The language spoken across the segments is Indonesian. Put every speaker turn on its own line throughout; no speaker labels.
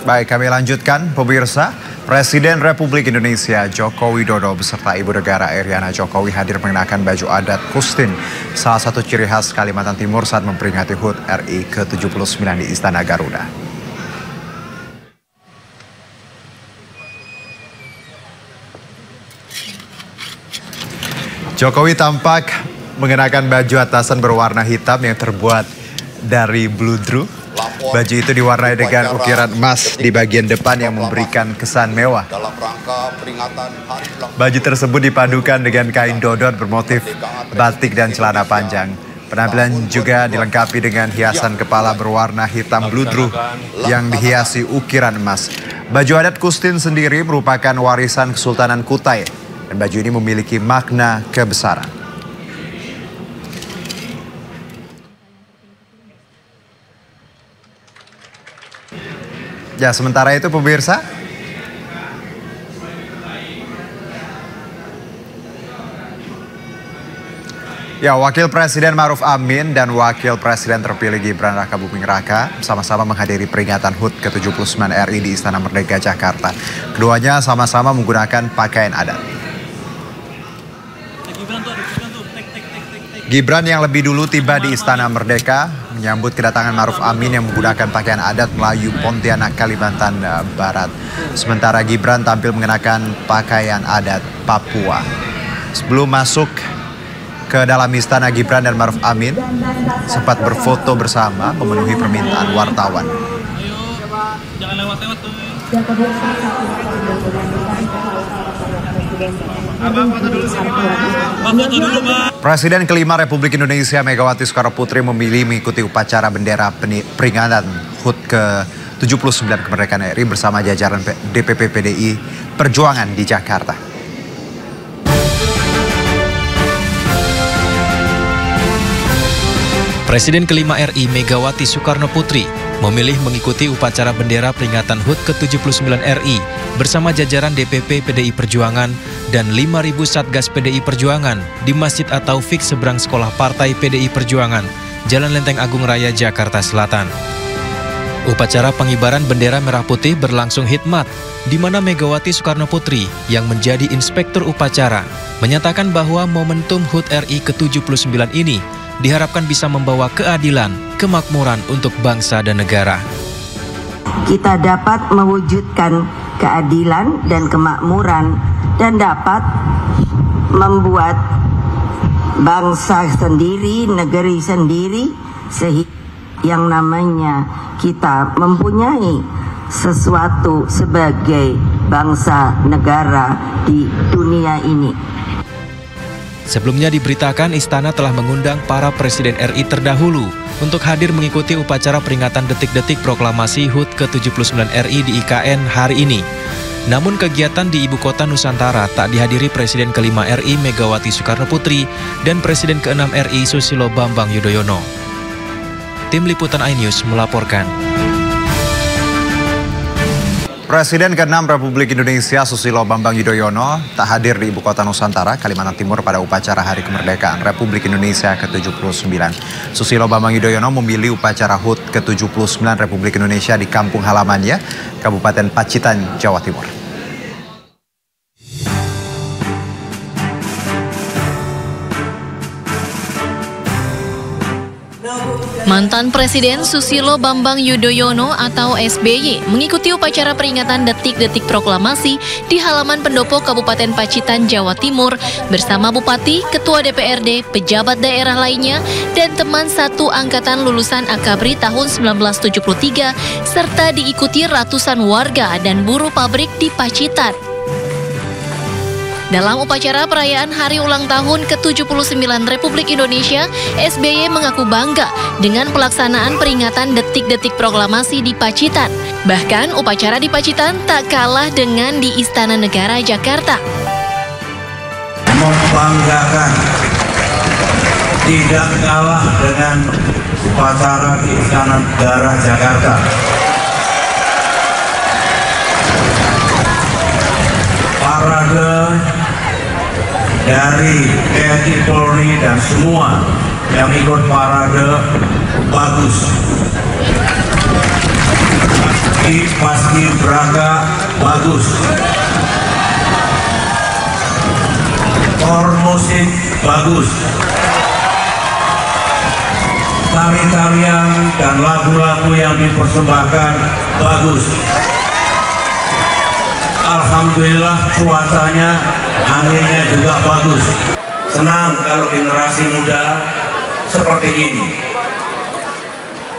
Baik, kami lanjutkan pemirsa. Presiden Republik Indonesia Joko Widodo beserta Ibu Negara Iriana Jokowi hadir mengenakan baju adat Kustin, salah satu ciri khas Kalimantan Timur saat memperingati HUT RI ke-79 di Istana Garuda. Jokowi tampak mengenakan baju atasan berwarna hitam yang terbuat dari bludru. Baju itu diwarnai dengan ukiran emas di bagian depan yang memberikan kesan mewah. Baju tersebut dipadukan dengan kain dodot bermotif batik dan celana panjang. Penampilan juga dilengkapi dengan hiasan kepala berwarna hitam bludru yang dihiasi ukiran emas. Baju adat Kustin sendiri merupakan warisan Kesultanan Kutai dan baju ini memiliki makna kebesaran. Ya, sementara itu pemirsa, Wakil Presiden Ma'ruf Amin dan Wakil Presiden terpilih Gibran Rakabuming Raka sama-sama menghadiri peringatan HUT ke-79 RI di Istana Merdeka, Jakarta. Keduanya sama-sama menggunakan pakaian adat. Gibran yang lebih dulu tiba di Istana Merdeka menyambut kedatangan Ma'ruf Amin yang menggunakan pakaian adat Melayu Pontianak, Kalimantan Barat. Sementara Gibran tampil mengenakan pakaian adat Papua. Sebelum masuk ke dalam istana, Gibran dan Ma'ruf Amin sempat berfoto bersama memenuhi permintaan wartawan.
Jangan lewat-lewat tuh.
Presiden kelima Republik Indonesia Megawati Soekarno Putri memilih mengikuti upacara bendera peringatan HUT ke-79 kemerdekaan RI bersama jajaran DPP PDI Perjuangan di Jakarta.
Presiden kelima RI Megawati Soekarno Putri memilih mengikuti upacara bendera peringatan HUT ke-79 RI bersama jajaran DPP PDI Perjuangan dan 5.000 Satgas PDI Perjuangan di Masjid At-Taufik seberang Sekolah Partai PDI Perjuangan, Jalan Lenteng Agung Raya, Jakarta Selatan. Upacara pengibaran bendera merah putih berlangsung hikmat, di mana Megawati Soekarno Putri yang menjadi inspektur upacara menyatakan bahwa momentum HUT RI ke-79 ini diharapkan bisa membawa keadilan, kemakmuran untuk bangsa dan negara.
Kita dapat mewujudkan keadilan dan kemakmuran dan dapat membuat bangsa sendiri, negeri sendiri, sehingga yang namanya kita mempunyai sesuatu sebagai bangsa negara di dunia ini.
Sebelumnya diberitakan istana telah mengundang para presiden RI terdahulu untuk hadir mengikuti upacara peringatan detik-detik proklamasi HUT ke-79 RI di IKN hari ini. Namun kegiatan di Ibu Kota Nusantara tak dihadiri Presiden kelima RI Megawati Soekarno Putri dan Presiden keenam RI Susilo Bambang Yudhoyono. Tim Liputan iNews melaporkan.
Presiden ke-6 Republik Indonesia Susilo Bambang Yudhoyono tak hadir di Ibu Kota Nusantara, Kalimantan Timur pada upacara Hari Kemerdekaan Republik Indonesia ke-79. Susilo Bambang Yudhoyono memilih upacara HUT ke-79 Republik Indonesia di kampung halamannya, Kabupaten Pacitan, Jawa Timur.
Mantan Presiden Susilo Bambang Yudhoyono atau SBY mengikuti upacara peringatan detik-detik proklamasi di halaman pendopo Kabupaten Pacitan, Jawa Timur bersama Bupati, Ketua DPRD, pejabat daerah lainnya, dan teman satu angkatan lulusan Akabri tahun 1973 serta diikuti ratusan warga dan buruh pabrik di Pacitan. Dalam upacara perayaan Hari Ulang Tahun ke-79 Republik Indonesia, SBY mengaku bangga dengan pelaksanaan peringatan detik-detik proklamasi di Pacitan. Bahkan upacara di Pacitan tak kalah dengan di Istana Negara Jakarta.
Membanggakan, tidak kalah dengan upacara di Istana Negara Jakarta. Parade dari TNI, Polri, dan semua yang ikut parade bagus. Paskibraka bagus. Musik bagus. Tari-tarian dan lagu-lagu yang dipersembahkan bagus. Alhamdulillah cuacanya, anginnya juga bagus. Senang kalau generasi muda seperti ini.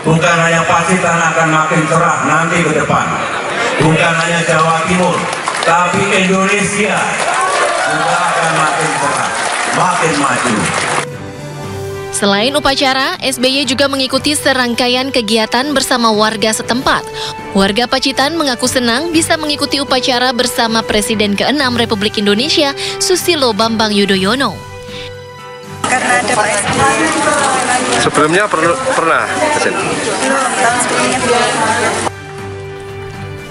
Bukan hanya Pacitan akan makin cerah nanti ke depan. Bukan hanya Jawa Timur, tapi Indonesia juga akan makin cerah, makin maju.
Selain upacara, SBY juga mengikuti serangkaian kegiatan bersama warga setempat. Warga Pacitan mengaku senang bisa mengikuti upacara bersama Presiden ke-6 Republik Indonesia, Susilo Bambang Yudhoyono.
Karena ada Pak SBY.
Sebelumnya pernah kesini?
Belum, tahun sebelumnya belum.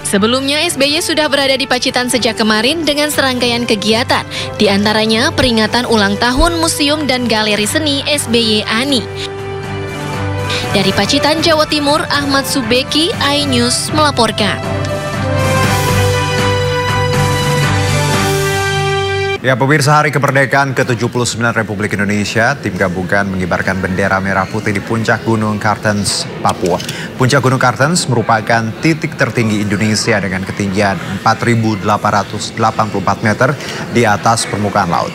Sebelumnya, SBY sudah berada di Pacitan sejak kemarin dengan serangkaian kegiatan, di antaranya peringatan ulang tahun Museum dan Galeri Seni SBY ANI. Dari Pacitan, Jawa Timur, Ahmad Subeki, iNews melaporkan.
Ya, pemirsa, Hari Kemerdekaan ke-79 Republik Indonesia, tim gabungan mengibarkan bendera merah putih di Puncak Gunung Kartens, Papua. Puncak Gunung Kartens merupakan titik tertinggi Indonesia dengan ketinggian 4.884 meter di atas permukaan laut.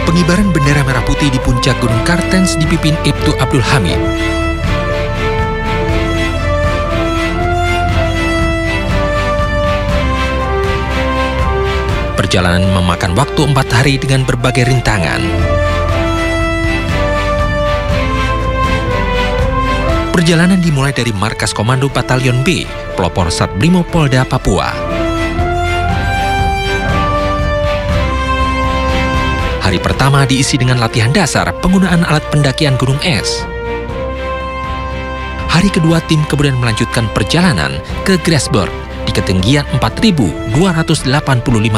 Pengibaran bendera merah putih di Puncak Gunung Kartens dipimpin Ibtu Abdul Hamid. Perjalanan memakan waktu 4 hari dengan berbagai rintangan. Perjalanan dimulai dari Markas Komando Batalion B, Pelopor Satbrimo Polda Papua. Hari pertama diisi dengan latihan dasar penggunaan alat pendakian gunung es. Hari kedua tim kemudian melanjutkan perjalanan ke Grasberg di ketinggian 4.285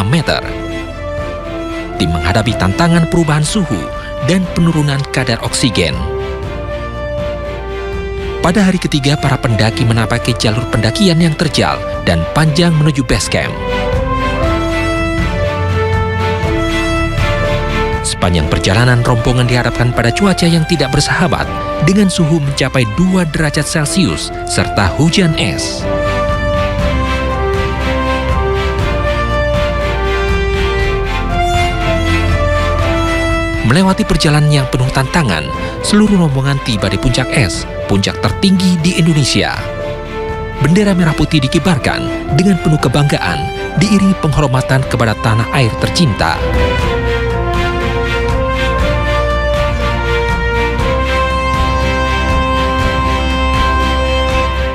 meter. Tim menghadapi tantangan perubahan suhu dan penurunan kadar oksigen. Pada hari ketiga, para pendaki menapaki jalur pendakian yang terjal dan panjang menuju base camp. Sepanjang perjalanan, rombongan dihadapkan pada cuaca yang tidak bersahabat dengan suhu mencapai 2 derajat Celcius serta hujan es. Melewati perjalanan yang penuh tantangan, seluruh rombongan tiba di puncak es, puncak tertinggi di Indonesia. Bendera merah putih dikibarkan dengan penuh kebanggaan, diiringi penghormatan kepada tanah air tercinta.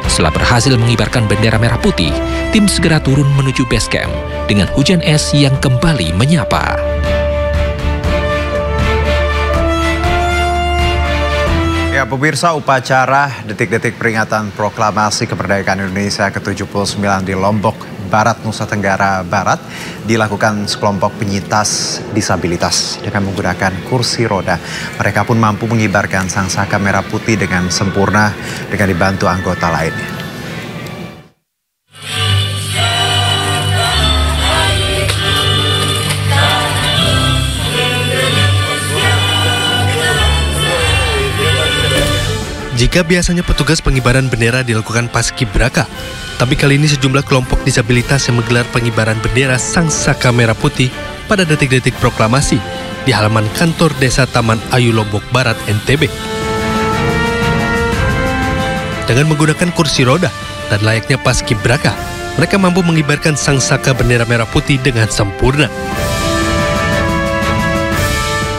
Setelah berhasil mengibarkan bendera merah putih, tim segera turun menuju base camp dengan hujan es yang kembali menyapa.
Ya, pemirsa, upacara detik-detik peringatan proklamasi kemerdekaan Indonesia ke-79 di Lombok Barat, Nusa Tenggara Barat dilakukan sekelompok penyintas disabilitas dengan menggunakan kursi roda. Mereka pun mampu mengibarkan sangsaka merah putih dengan sempurna dengan dibantu anggota lainnya.
Jika biasanya petugas pengibaran bendera dilakukan paskibraka, tapi kali ini sejumlah kelompok disabilitas yang menggelar pengibaran bendera sangsaka merah putih pada detik-detik proklamasi di halaman kantor Desa Taman Ayu Lombok Barat, NTB. Dengan menggunakan kursi roda dan layaknya paskibraka, mereka mampu mengibarkan sangsaka bendera merah putih dengan sempurna.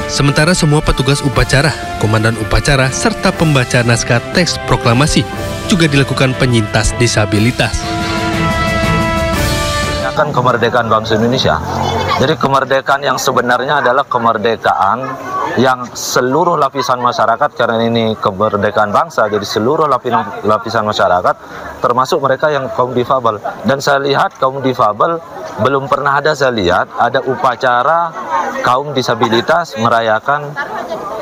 Sementara semua petugas upacara, komandan upacara, serta pembaca naskah teks proklamasi juga dilakukan penyintas disabilitas.
Akan kemerdekaan bangsa Indonesia Jadi kemerdekaan yang sebenarnya adalah kemerdekaan yang seluruh lapisan masyarakat, karena ini kemerdekaan bangsa, jadi seluruh lapisan masyarakat, termasuk mereka yang kaum difabel. Dan saya lihat kaum difabel belum pernah ada, saya lihat ada upacara kaum disabilitas merayakan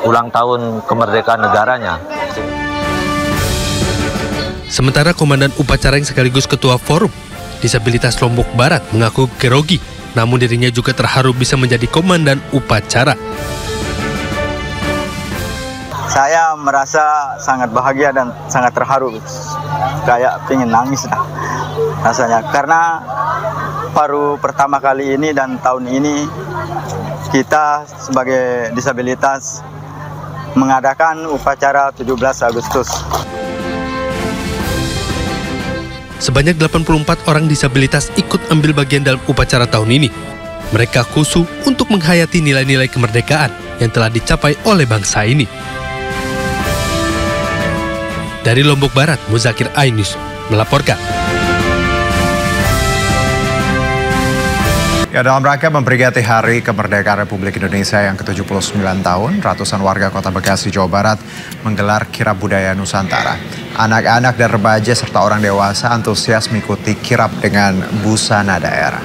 ulang tahun kemerdekaan negaranya.
Sementara Komandan Upacara yang sekaligus Ketua Forum Disabilitas Lombok Barat mengaku grogi, namun dirinya juga terharu bisa menjadi Komandan Upacara.
Saya merasa sangat bahagia dan sangat terharu, kayak pengen nangis dah rasanya, karena baru pertama kali ini dan tahun ini kita sebagai disabilitas mengadakan upacara 17 Agustus.
Sebanyak 84 orang disabilitas ikut ambil bagian dalam upacara tahun ini. Mereka khusyuk untuk menghayati nilai-nilai kemerdekaan yang telah dicapai oleh bangsa ini. Dari Lombok Barat, Muzakir Ainus melaporkan.
Ya, dalam rangka memperingati Hari Kemerdekaan Republik Indonesia yang ke-79 tahun, ratusan warga Kota Bekasi, Jawa Barat menggelar kirab budaya Nusantara. Anak-anak dan remaja serta orang dewasa antusias mengikuti kirab dengan busana daerah.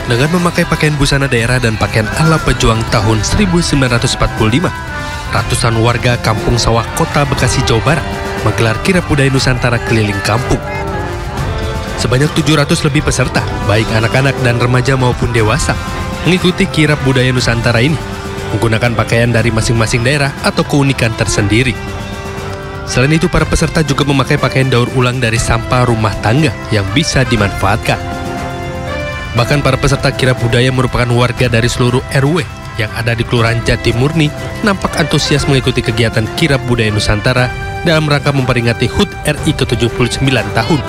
Dengan memakai pakaian busana daerah dan pakaian ala pejuang tahun 1945, ratusan warga Kampung Sawah Kota Bekasi, Jawa Barat menggelar kirab budaya Nusantara keliling kampung. Sebanyak 700 lebih peserta, baik anak-anak dan remaja maupun dewasa, mengikuti kirab budaya Nusantara ini, menggunakan pakaian dari masing-masing daerah atau keunikan tersendiri. Selain itu, para peserta juga memakai pakaian daur ulang dari sampah rumah tangga yang bisa dimanfaatkan. Bahkan para peserta kirab budaya merupakan warga dari seluruh RW yang ada di Kelurahan Jatimurni nampak antusias mengikuti kegiatan kirab budaya Nusantara dalam rangka memperingati HUT RI ke-79 tahun.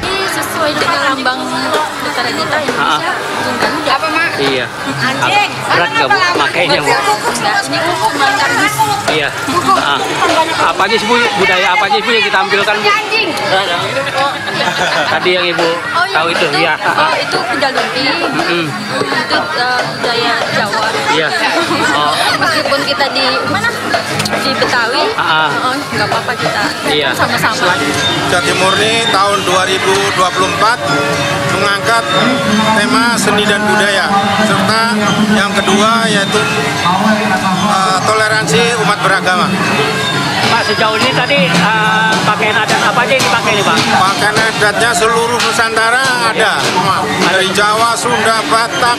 Ini sesuai dengan lambang negara kita Indonesia. Apa, Mak?
Iya. Berat nggak, Bu? Makainya, Bu?
Ini kuku kardus.
Iya. Apa aja sih, Bu? Budaya apa aja, Bu, yang kita ambilkan, Bu? Tadi yang Ibu tahu itu, ya.
Oh, itu Kuda Lumping. Itu budaya Jawa.
Iya. Oh.
Meskipun kita di mana? Di Betawi. Nggak apa-apa kita.
Iya.
Sama-sama.
Jatimurni tahun 2024 mengangkat tema seni dan budaya, serta yang kedua yaitu toleransi umat beragama.
Pak, sejauh ini tadi pakaian adat apa aja yang dipakai nih, Pak?
Pakaian adatnya seluruh Nusantara ada, dari Jawa, Sunda, Batak,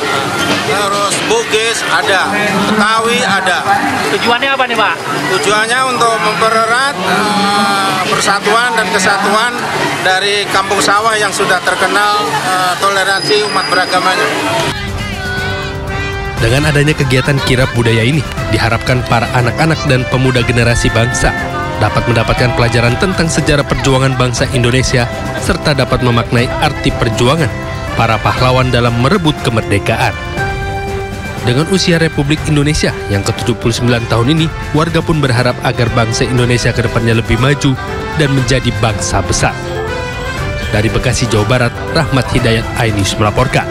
terus Bugis ada, Betawi ada.
Tujuannya apa nih, Pak?
Tujuannya untuk mempererat persatuan dan kesatuan dari Kampung Sawah yang sudah terkenal toleransi umat beragamanya.
Dengan adanya kegiatan kirab budaya ini, diharapkan para anak-anak dan pemuda generasi bangsa dapat mendapatkan pelajaran tentang sejarah perjuangan bangsa Indonesia, serta dapat memaknai arti perjuangan para pahlawan dalam merebut kemerdekaan. Dengan usia Republik Indonesia yang ke-79 tahun ini, warga pun berharap agar bangsa Indonesia ke depannya lebih maju dan menjadi bangsa besar. Dari Bekasi, Jawa Barat, Rahmat Hidayat Ainus melaporkan.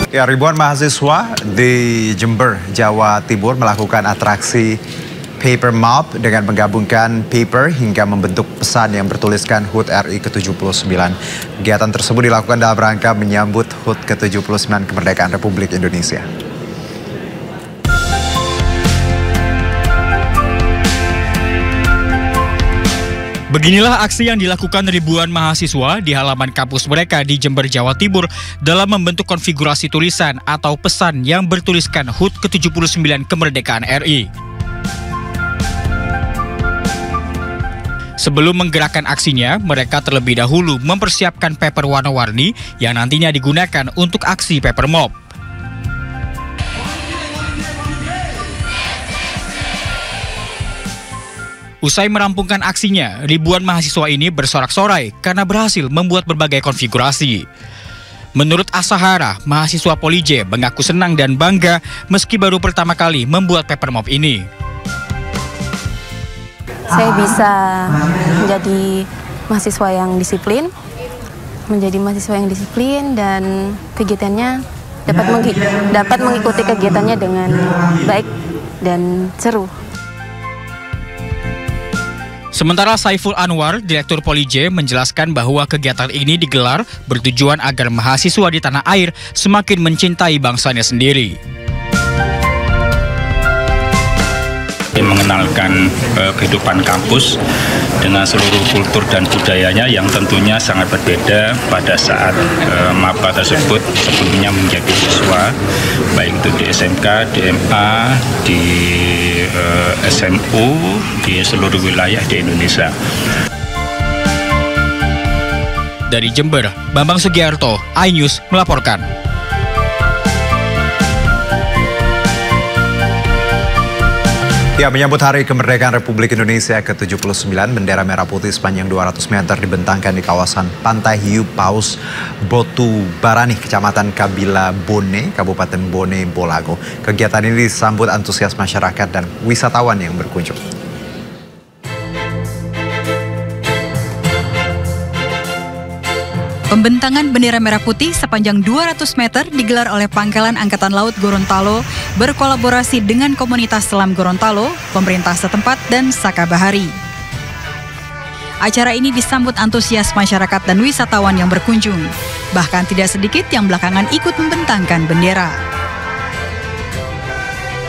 Ya, ribuan mahasiswa di Jember, Jawa Timur melakukan atraksi paper mob dengan menggabungkan paper hingga membentuk pesan yang bertuliskan HUT RI ke-79. Kegiatan tersebut dilakukan dalam rangka menyambut HUT ke-79 kemerdekaan Republik Indonesia.
Beginilah aksi yang dilakukan ribuan mahasiswa di halaman kampus mereka di Jember, Jawa Timur dalam membentuk konfigurasi tulisan atau pesan yang bertuliskan HUT ke-79 kemerdekaan RI. Sebelum menggerakkan aksinya, mereka terlebih dahulu mempersiapkan paper warna-warni yang nantinya digunakan untuk aksi paper mob. Usai merampungkan aksinya, ribuan mahasiswa ini bersorak-sorai karena berhasil membuat berbagai konfigurasi. Menurut Asahara, mahasiswa Polije mengaku senang dan bangga meski baru pertama kali membuat paper mob ini.
saya bisa menjadi mahasiswa yang disiplin, dan kegiatannya dapat mengikuti kegiatannya dengan baik dan seru.
Sementara Saiful Anwar, Direktur Polije, menjelaskan bahwa kegiatan ini digelar bertujuan agar mahasiswa di tanah air semakin mencintai bangsanya sendiri.
Mengenalkan kehidupan kampus dengan seluruh kultur dan budayanya yang tentunya sangat berbeda pada saat maba tersebut sebelumnya menjadi siswa, baik itu di SMK, di MA, di SMU, di seluruh wilayah di Indonesia.
Dari Jember, Bambang Sugiarto, iNews melaporkan.
Ya, menyambut Hari Kemerdekaan Republik Indonesia ke-79, bendera merah putih sepanjang 200 meter dibentangkan di kawasan Pantai Hiu Paus, Botu Barani, Kecamatan Kabila Bone, Kabupaten Bone, Bolago. Kegiatan ini disambut antusias masyarakat dan wisatawan yang berkunjung.
Pembentangan bendera merah putih sepanjang 200 meter digelar oleh Pangkalan Angkatan Laut Gorontalo berkolaborasi dengan komunitas selam Gorontalo, pemerintah setempat, dan Saka Bahari. Acara ini disambut antusias masyarakat dan wisatawan yang berkunjung. Bahkan tidak sedikit yang belakangan ikut membentangkan bendera.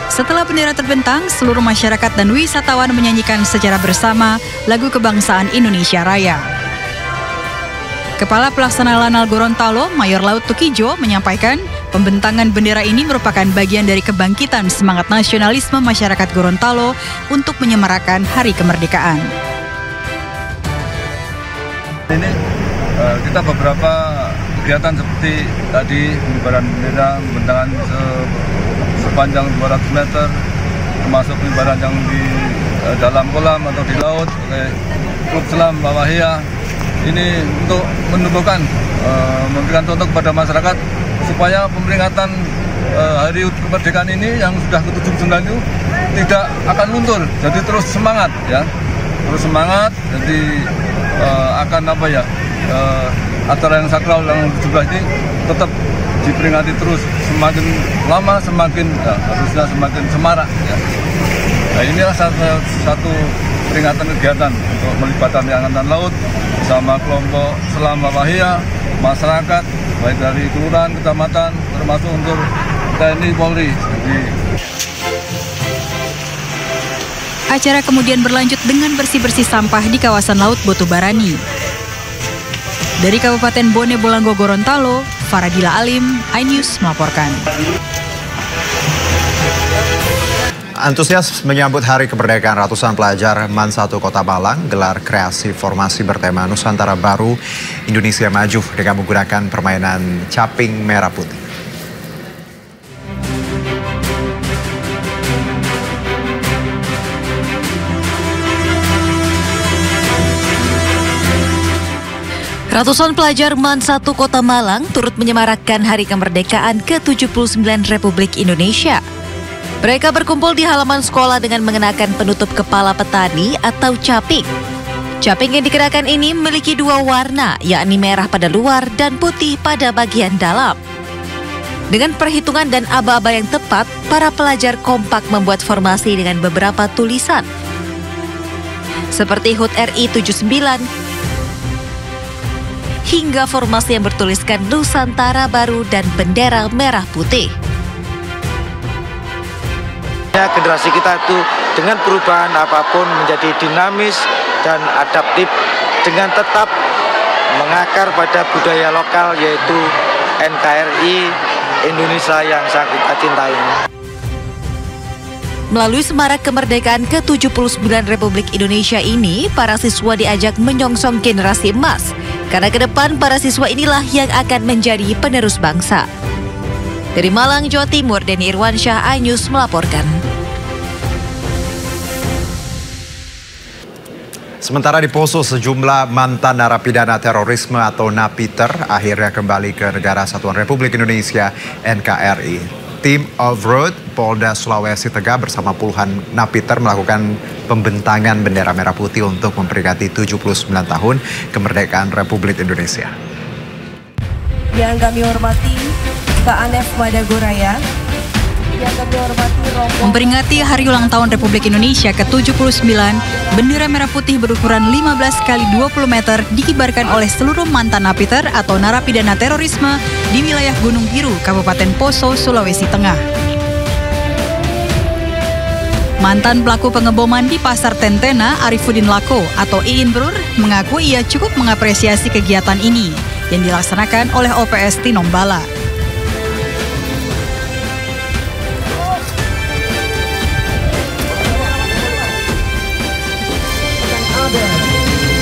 Setelah bendera terbentang, seluruh masyarakat dan wisatawan menyanyikan secara bersama lagu kebangsaan Indonesia Raya. Kepala Pelaksana Lanal Gorontalo, Mayor Laut Tukijo, menyampaikan pembentangan bendera ini merupakan bagian dari kebangkitan semangat nasionalisme masyarakat Gorontalo untuk menyemarakan Hari Kemerdekaan.
Ini kita beberapa kegiatan seperti tadi pengibaran bendera, pembentangan sepanjang 200 meter, termasuk pengibaran yang di dalam kolam atau di laut oleh Klub Selam Bawahia. Ini untuk menumbuhkan, memberikan contoh kepada masyarakat supaya peringatan Hari Kemerdekaan ini yang sudah ke-79 itu tidak akan mundur, jadi terus semangat ya, jadi akan acara yang sakral yang 17 ini tetap diperingati terus, semakin lama semakin harusnya semakin semarak ya. Nah, inilah satu peringatan kegiatan untuk melibatkan Angkatan Laut bersama kelompok Selam Bawahia, masyarakat baik dari kelurahan, kecamatan, termasuk untuk TNI Polri.
Acara kemudian berlanjut dengan bersih-bersih sampah di kawasan Laut Botu Barani. Dari Kabupaten Bone Bolango Gorontalo, Faradila Alim, iNews melaporkan.
Antusias menyambut Hari Kemerdekaan, ratusan pelajar MAN 1 Kota Malang gelar kreasi formasi bertema Nusantara Baru Indonesia Maju dengan menggunakan permainan caping merah putih.
Ratusan pelajar MAN 1 Kota Malang turut menyemarakkan Hari Kemerdekaan ke-79 Republik Indonesia. Mereka berkumpul di halaman sekolah dengan mengenakan penutup kepala petani atau caping. Caping yang dikenakan ini memiliki dua warna, yakni merah pada luar dan putih pada bagian dalam. Dengan perhitungan dan aba-aba yang tepat, para pelajar kompak membuat formasi dengan beberapa tulisan. Seperti HUT RI 79, hingga formasi yang bertuliskan Nusantara Baru dan bendera merah putih.
Generasi kita itu dengan perubahan apapun menjadi dinamis dan adaptif dengan tetap mengakar pada budaya lokal yaitu NKRI Indonesia yang sangat kita cintai.
Melalui semarak kemerdekaan ke-79 Republik Indonesia ini, para siswa diajak menyongsong generasi emas. Karena ke depan para siswa inilah yang akan menjadi penerus bangsa. Dari Malang, Jawa Timur, Denny Irwansyah, iNews melaporkan.
Sementara di Poso, sejumlah mantan narapidana terorisme atau napiter akhirnya kembali ke Negara Kesatuan Republik Indonesia (NKRI). Tim Off-Road Polda Sulawesi Tengah bersama puluhan napiter melakukan pembentangan bendera merah putih untuk memperingati 79 tahun kemerdekaan Republik Indonesia.
Yang kami hormati Kak Anef Madagoraya, yang kami hormati Rombongan.
Memperingati Hari Ulang Tahun Republik Indonesia ke-79, bendera merah putih berukuran 15 x 20 meter dikibarkan oleh seluruh mantan napiter atau narapidana terorisme di wilayah Gunung Biru, Kabupaten Poso, Sulawesi Tengah. Mantan pelaku pengeboman di Pasar Tentena, Arifuddin Lako atau Iin Brur, mengaku ia cukup mengapresiasi kegiatan ini yang dilaksanakan oleh OPS Tinombala.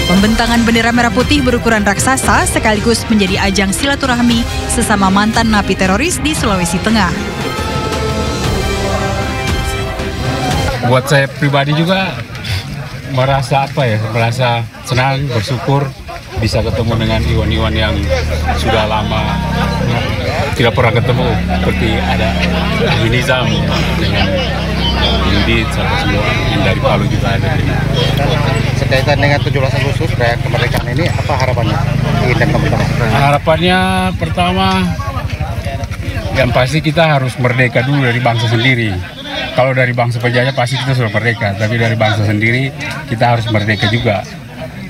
Pembentangan bendera merah putih berukuran raksasa sekaligus menjadi ajang silaturahmi sesama mantan napi teroris di Sulawesi Tengah.
Buat saya pribadi juga merasa senang, bersyukur bisa ketemu dengan iwan-iwan yang sudah lama tidak pernah ketemu, seperti ada Nizam dengan Yudit semua yang dari Palu juga ada.
Sekaitan dengan 17 Agustus perayaan kemerdekaan ini, apa harapannya?
Harapannya pertama, yang pasti kita harus merdeka dulu dari bangsa sendiri. Kalau dari bangsa penjajah pasti kita sudah merdeka, tapi dari bangsa sendiri kita harus merdeka juga.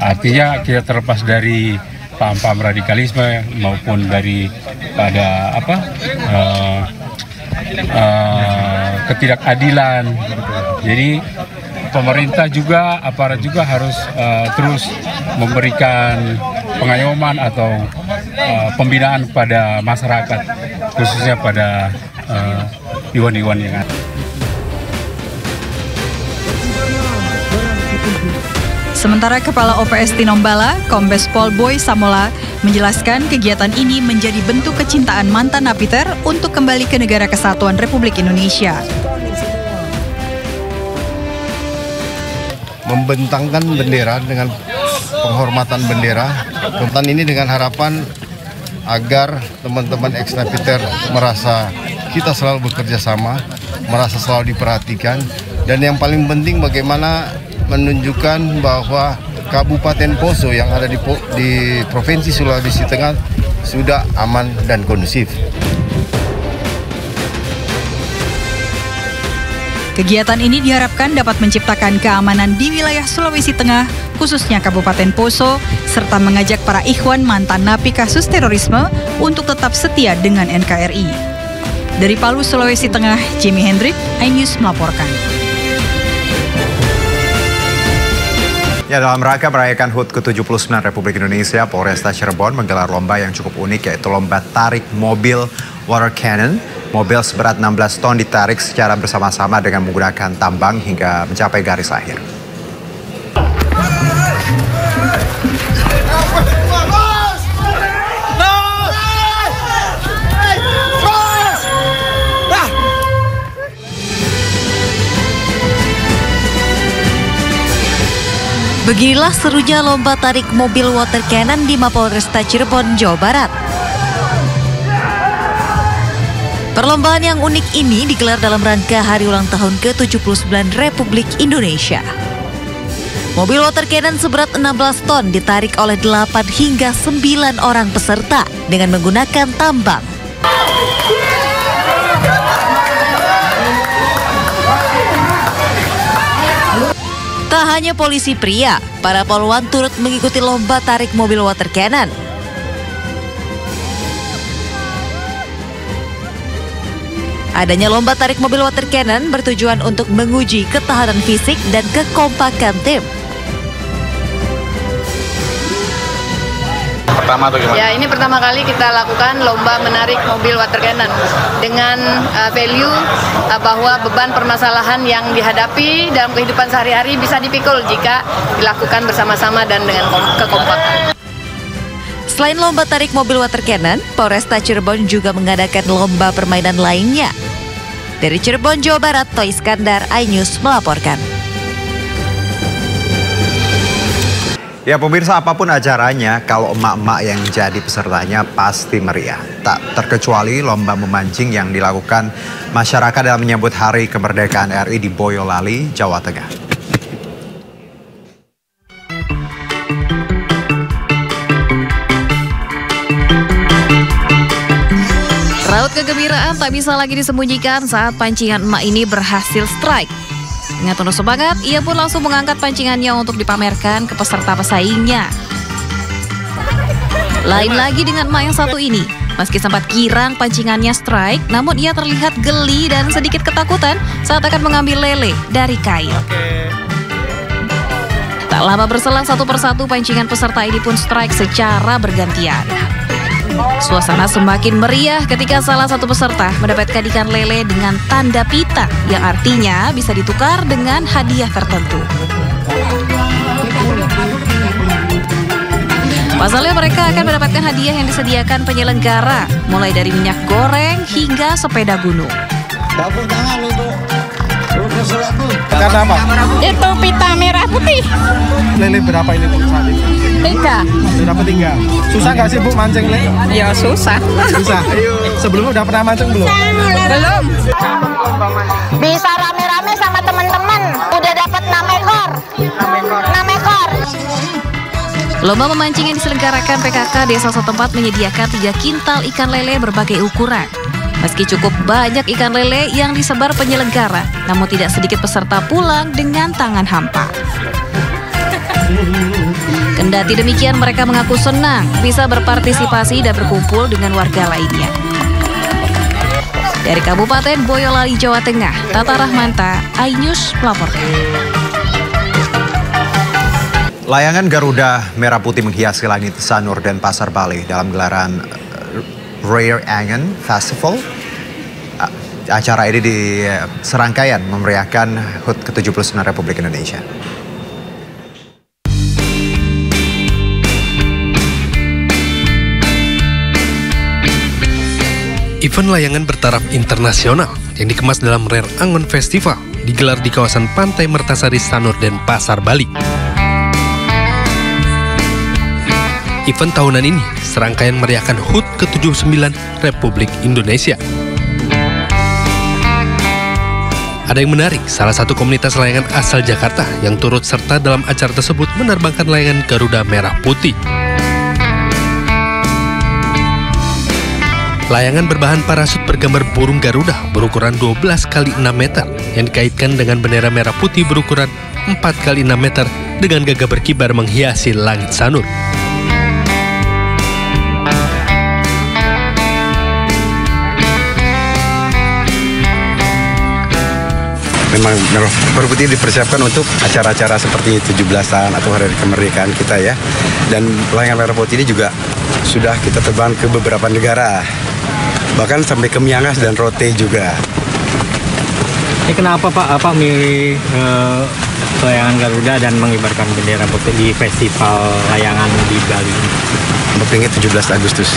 Artinya kita terlepas dari paham-paham radikalisme maupun daripada ketidakadilan. Jadi pemerintah juga, aparat juga harus terus memberikan pengayoman atau pembinaan pada masyarakat, khususnya pada iwan-iwan yang ada.
Sementara Kepala OPS Tinombala, Kombes Pol Boy Samola, menjelaskan kegiatan ini menjadi bentuk kecintaan mantan napiter untuk kembali ke Negara Kesatuan Republik Indonesia.
Membentangkan bendera dengan penghormatan bendera, penghormatan ini dengan harapan agar teman-teman ex-napiter merasa kita selalu bekerja sama, merasa selalu diperhatikan, dan yang paling penting bagaimana menunjukkan bahwa Kabupaten Poso yang ada di Provinsi Sulawesi Tengah sudah aman dan kondusif.
Kegiatan ini diharapkan dapat menciptakan keamanan di wilayah Sulawesi Tengah, khususnya Kabupaten Poso, serta mengajak para ikhwan mantan napi kasus terorisme untuk tetap setia dengan NKRI. Dari Palu, Sulawesi Tengah, Jimmy Hendrik, iNews melaporkan.
Ya, dalam rangka merayakan HUT ke-79 Republik Indonesia, Polresta Cirebon menggelar lomba yang cukup unik, yaitu lomba tarik mobil water cannon. Mobil seberat 16 ton ditarik secara bersama-sama dengan menggunakan tambang hingga mencapai garis akhir.
Beginilah serunya lomba tarik mobil water cannon di Mapolresta Cirebon, Jawa Barat. Perlombaan yang unik ini digelar dalam rangka Hari Ulang Tahun ke-79 Republik Indonesia. Mobil water cannon seberat 16 ton ditarik oleh 8 hingga 9 orang peserta dengan menggunakan tambang. Tak hanya polisi pria, para poluan turut mengikuti lomba tarik mobil water cannon. Adanya lomba tarik mobil water cannon bertujuan untuk menguji ketahanan fisik dan kekompakan tim.
Pertama atau gimana?
Ya, ini pertama kali kita lakukan lomba menarik mobil water cannon dengan value bahwa beban permasalahan yang dihadapi dalam kehidupan sehari-hari bisa dipikul jika dilakukan bersama-sama dan dengan kekompakan.
Selain lomba tarik mobil water cannon, Polresta Cirebon juga mengadakan lomba permainan lainnya. Dari Cirebon, Jawa Barat, Toy Iskandar, iNews melaporkan.
Ya pemirsa, apapun acaranya, kalau emak-emak yang jadi pesertanya pasti meriah. Tak terkecuali lomba memancing yang dilakukan masyarakat dalam menyambut Hari Kemerdekaan RI di Boyolali, Jawa Tengah.
kegembiraan tak bisa lagi disembunyikan saat pancingan emak ini berhasil strike. Dengan penuh semangat, ia pun langsung mengangkat pancingannya untuk dipamerkan ke peserta pesaingnya. Lain lagi dengan emak yang satu ini. Meski sempat girang pancingannya strike, namun ia terlihat geli dan sedikit ketakutan saat akan mengambil lele dari kail. Tak lama berselang, satu persatu pancingan peserta ini pun strike secara bergantian. Suasana semakin meriah ketika salah satu peserta mendapatkan ikan lele dengan tanda pita yang artinya bisa ditukar dengan hadiah tertentu. Pasalnya mereka akan mendapatkan hadiah yang disediakan penyelenggara, mulai dari minyak goreng hingga sepeda gunung.
Karena apa? Itu pita merah putih.
Lele berapa ini Bu saat ini?
3.
Dapat 3. Susah nggak sih Bu mancing lele?
Ya susah.
Susah. Sebelumnya udah pernah mancing belum?
Belum.
Bisa rame-rame sama teman-teman. Udah dapat 6 ekor. 6 ekor.
Lomba memancing yang diselenggarakan PKK desa setempat menyediakan 3 kintal ikan lele berbagai ukuran. Meski cukup banyak ikan lele yang disebar penyelenggara, namun tidak sedikit peserta pulang dengan tangan hampa. Kendati demikian, mereka mengaku senang bisa berpartisipasi dan berkumpul dengan warga lainnya. Dari Kabupaten Boyolali, Jawa Tengah, Tata Rahmanta, iNews melaporkan.
Layangan Garuda Merah Putih menghiasi langit Sanur dan Pasar Bali dalam gelaran Rare Angen Festival. Acara ini di serangkaian memeriahkan HUT ke-79 Republik Indonesia.
Event layangan bertaraf internasional yang dikemas dalam Rare Angen Festival digelar di kawasan Pantai Mertasari, Sanur, dan Pasar Bali. Event tahunan ini serangkaian meriahkan HUT ke-79 Republik Indonesia. Ada yang menarik, salah satu komunitas layangan asal Jakarta yang turut serta dalam acara tersebut menerbangkan layangan Garuda Merah Putih. Layangan berbahan parasut bergambar burung Garuda berukuran 12 x 6 meter yang dikaitkan dengan bendera merah putih berukuran 4 x 6 meter dengan gagah berkibar menghiasi langit Sanur.
Memang Merah Putih dipersiapkan untuk acara-acara seperti 17-an atau Hari Kemerdekaan kita ya. Dan layangan Merah Putih ini juga sudah kita terbang ke beberapa negara. Bahkan sampai ke Miangas dan Rote juga.
Ini kenapa Pak milih layangan Garuda dan mengibarkan bendera putih di festival layangan di Bali?
Pentingnya 17 Agustus.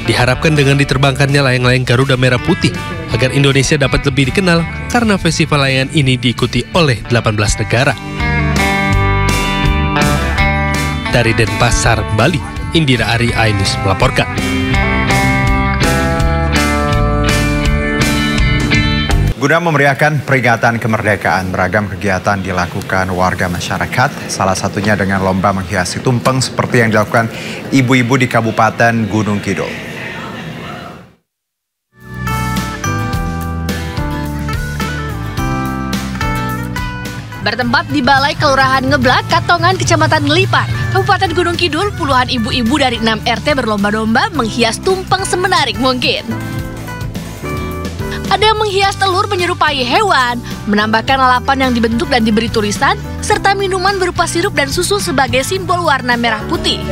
Diharapkan dengan diterbangkannya layang-layang Garuda Merah Putih agar Indonesia dapat lebih dikenal karena festival layangan ini diikuti oleh 18 negara. Dari Denpasar, Bali, Indira Ari, iNews melaporkan.
Guna memeriahkan peringatan kemerdekaan, beragam kegiatan dilakukan warga masyarakat, salah satunya dengan lomba menghiasi tumpeng seperti yang dilakukan ibu-ibu di Kabupaten Gunung Kidul.
Bertempat di Balai Kelurahan Ngeblak, Katongan, Kecamatan Ngelipar, Kabupaten Gunung Kidul, puluhan ibu-ibu dari 6 RT berlomba-lomba menghias tumpeng semenarik mungkin. Ada yang menghias telur menyerupai hewan, menambahkan lalapan yang dibentuk dan diberi tulisan, serta minuman berupa sirup dan susu sebagai simbol warna merah putih.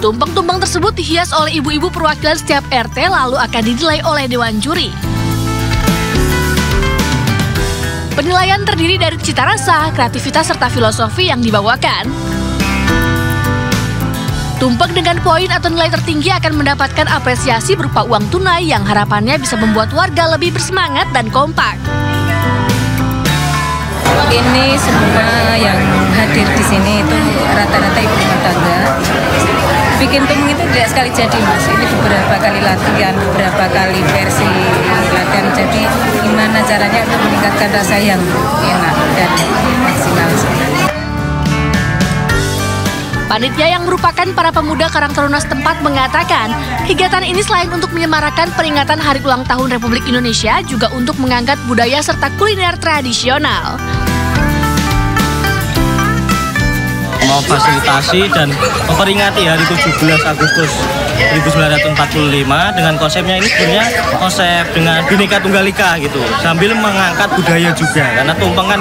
Tumpeng-tumpeng tersebut dihias oleh ibu-ibu perwakilan setiap RT lalu akan dinilai oleh Dewan Juri. Penilaian terdiri dari cita rasa, kreativitas, serta filosofi yang dibawakan. Tumpeng dengan poin atau nilai tertinggi akan mendapatkan apresiasi berupa uang tunai yang harapannya bisa membuat warga lebih bersemangat dan kompak.
Ini semua yang hadir di sini itu rata-rata ibu rumah tangga. Bikin tumpeng itu tidak sekali jadi Mas, ini beberapa kali latihan, beberapa kali versi latihan. Jadi gimana caranya untuk meningkatkan rasa yang enak dan maksimal.
Panitia yang merupakan para pemuda Karang Taruna setempat mengatakan, kegiatan ini selain untuk menyemarakan peringatan Hari Ulang Tahun Republik Indonesia, juga untuk mengangkat budaya serta kuliner tradisional.
Memfasilitasi dan memperingati hari 17 Agustus 1945 dengan konsepnya ini sebenarnya konsep dengan Bhinneka Tunggal Ika gitu, sambil mengangkat budaya juga, karena tumpeng kan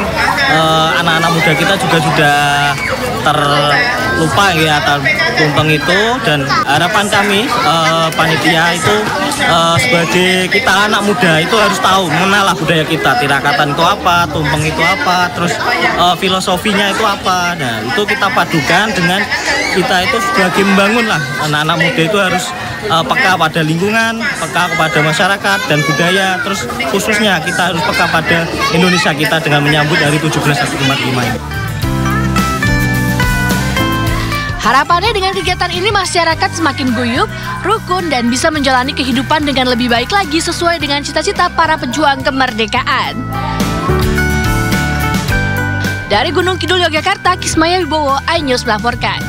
anak-anak muda kita juga sudah terlupa ya tumpeng itu, dan harapan kami panitia itu sebagai kita anak muda itu harus tahu mengenal budaya kita, tirakatan itu apa, tumpeng itu apa, terus filosofinya itu apa. Nah itu kita padukan dengan kita itu sebagai membangun lah anak-anak muda itu harus peka pada lingkungan, peka kepada masyarakat dan budaya, terus khususnya kita harus peka pada Indonesia kita dengan menyambut hari 17 Agustus 45 ini.
Harapannya dengan kegiatan ini masyarakat semakin guyup, rukun, dan bisa menjalani kehidupan dengan lebih baik lagi sesuai dengan cita-cita para pejuang kemerdekaan. Dari Gunung Kidul, Yogyakarta, Kismaya Wibowo, iNews melaporkan.